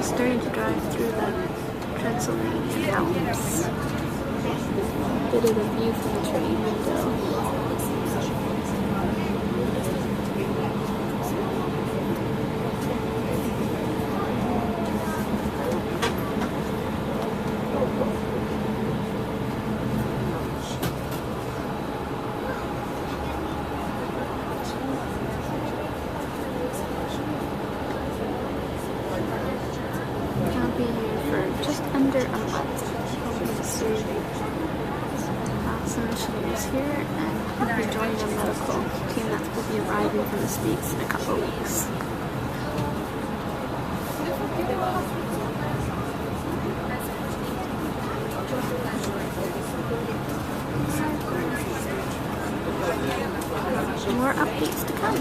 just starting to drive through the Transylvanian Alps. Bit of the view from the train window. I'll be here for just under a month, hoping to serve some missionaries here and hopefully join the medical team that will be arriving from the States in a couple of weeks. More updates to come.